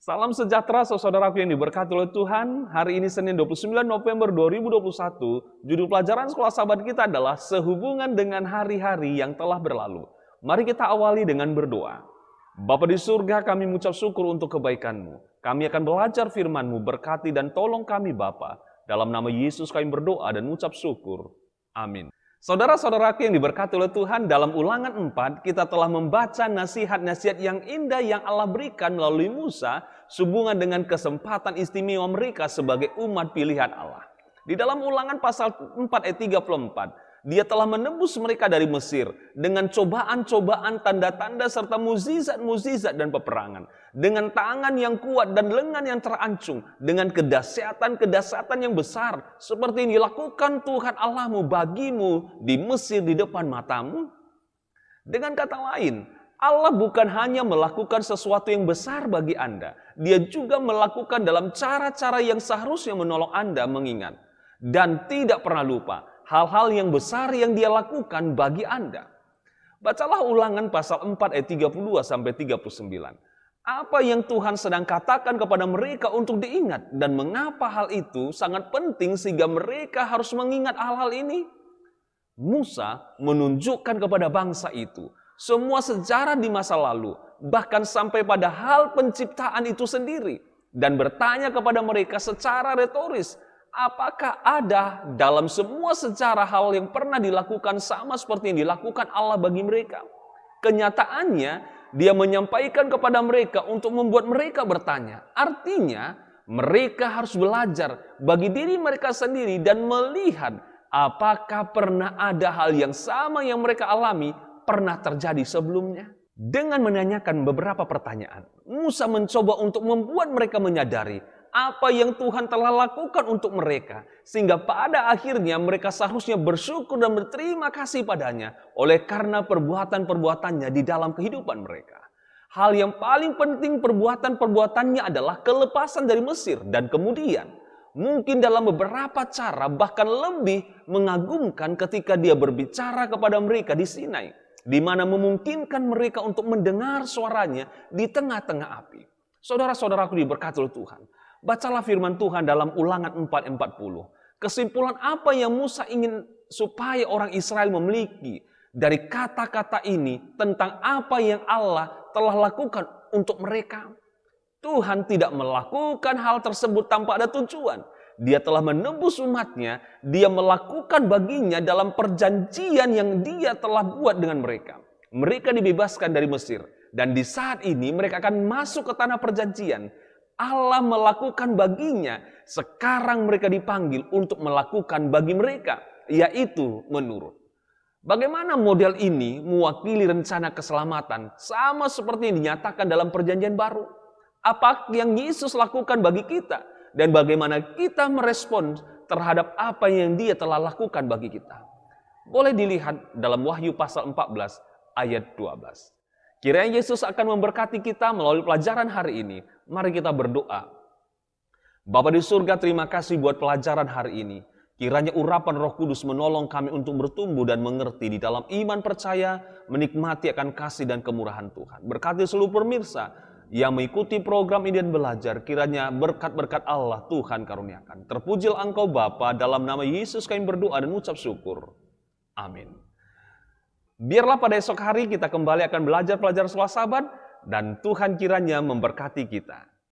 Salam sejahtera saudaraku yang diberkati oleh Tuhan. Hari ini Senin 29 November 2021, judul pelajaran sekolah sahabat kita adalah sehubungan dengan hari-hari yang telah berlalu. Mari kita awali dengan berdoa. Bapa di surga, kami mengucap syukur untuk kebaikan-Mu. Kami akan belajar firman-Mu, berkati dan tolong kami Bapa. Dalam nama Yesus kami berdoa dan mengucap syukur. Amin. Saudara-saudaraku yang diberkati oleh Tuhan, dalam Ulangan 4 kita telah membaca nasihat-nasihat yang indah yang Allah berikan melalui Musa sehubungan dengan kesempatan istimewa mereka sebagai umat pilihan Allah. Di dalam Ulangan pasal 4 ayat 34, Dia telah menebus mereka dari Mesir dengan cobaan-cobaan, tanda-tanda serta mukjizat-mukjizat dan peperangan. Dengan tangan yang kuat dan lengan yang terancung, dengan kedahsyatan-kedahsyatan yang besar, seperti yang dilakukan Tuhan Allahmu bagimu di Mesir di depan matamu. Dengan kata lain, Allah bukan hanya melakukan sesuatu yang besar bagi Anda, Dia juga melakukan dalam cara-cara yang seharusnya menolong Anda mengingat. Dan tidak pernah lupa hal-hal yang besar yang Dia lakukan bagi Anda. Bacalah Ulangan pasal 4 ayat 32 sampai 39. Apa yang Tuhan sedang katakan kepada mereka untuk diingat dan mengapa hal itu sangat penting sehingga mereka harus mengingat hal-hal ini? Musa menunjukkan kepada bangsa itu semua sejarah di masa lalu, bahkan sampai pada hal penciptaan itu sendiri, dan bertanya kepada mereka secara retoris, apakah ada dalam semua sejarah hal yang pernah dilakukan sama seperti yang dilakukan Allah bagi mereka? Kenyataannya, Dia menyampaikan kepada mereka untuk membuat mereka bertanya. Artinya, mereka harus belajar bagi diri mereka sendiri dan melihat apakah pernah ada hal yang sama yang mereka alami pernah terjadi sebelumnya. Dengan menanyakan beberapa pertanyaan, Musa mencoba untuk membuat mereka menyadari apa yang Tuhan telah lakukan untuk mereka, sehingga pada akhirnya mereka seharusnya bersyukur dan berterima kasih padanya oleh karena perbuatan-perbuatannya di dalam kehidupan mereka. Hal yang paling penting perbuatan-perbuatannya adalah kelepasan dari Mesir, dan kemudian mungkin dalam beberapa cara bahkan lebih mengagumkan ketika Dia berbicara kepada mereka di Sinai, di mana memungkinkan mereka untuk mendengar suaranya di tengah-tengah api. Saudara-saudaraku diberkati oleh Tuhan, bacalah firman Tuhan dalam Ulangan 4:40. Kesimpulan apa yang Musa ingin supaya orang Israel memiliki dari kata-kata ini tentang apa yang Allah telah lakukan untuk mereka? Tuhan tidak melakukan hal tersebut tanpa ada tujuan. Dia telah menebus umatnya, Dia melakukan baginya dalam perjanjian yang Dia telah buat dengan mereka. Mereka dibebaskan dari Mesir, dan di saat ini mereka akan masuk ke tanah perjanjian. Allah melakukan baginya, sekarang mereka dipanggil untuk melakukan bagi mereka, yaitu menurut. Bagaimana model ini mewakili rencana keselamatan sama seperti yang dinyatakan dalam perjanjian baru? Apa yang Yesus lakukan bagi kita dan bagaimana kita merespon terhadap apa yang Dia telah lakukan bagi kita? Boleh dilihat dalam Wahyu pasal 14 ayat 12. Kiranya Yesus akan memberkati kita melalui pelajaran hari ini. Mari kita berdoa. Bapa di surga, terima kasih buat pelajaran hari ini. Kiranya urapan Roh Kudus menolong kami untuk bertumbuh dan mengerti di dalam iman percaya, menikmati akan kasih dan kemurahan Tuhan. Berkati seluruh pemirsa yang mengikuti program ini dan belajar, kiranya berkat-berkat Allah Tuhan karuniakan. Terpujilah Engkau Bapa, dalam nama Yesus kami berdoa dan mengucap syukur. Amin. Biarlah pada esok hari kita kembali akan belajar pelajaran sekolah sahabat, dan Tuhan kiranya memberkati kita.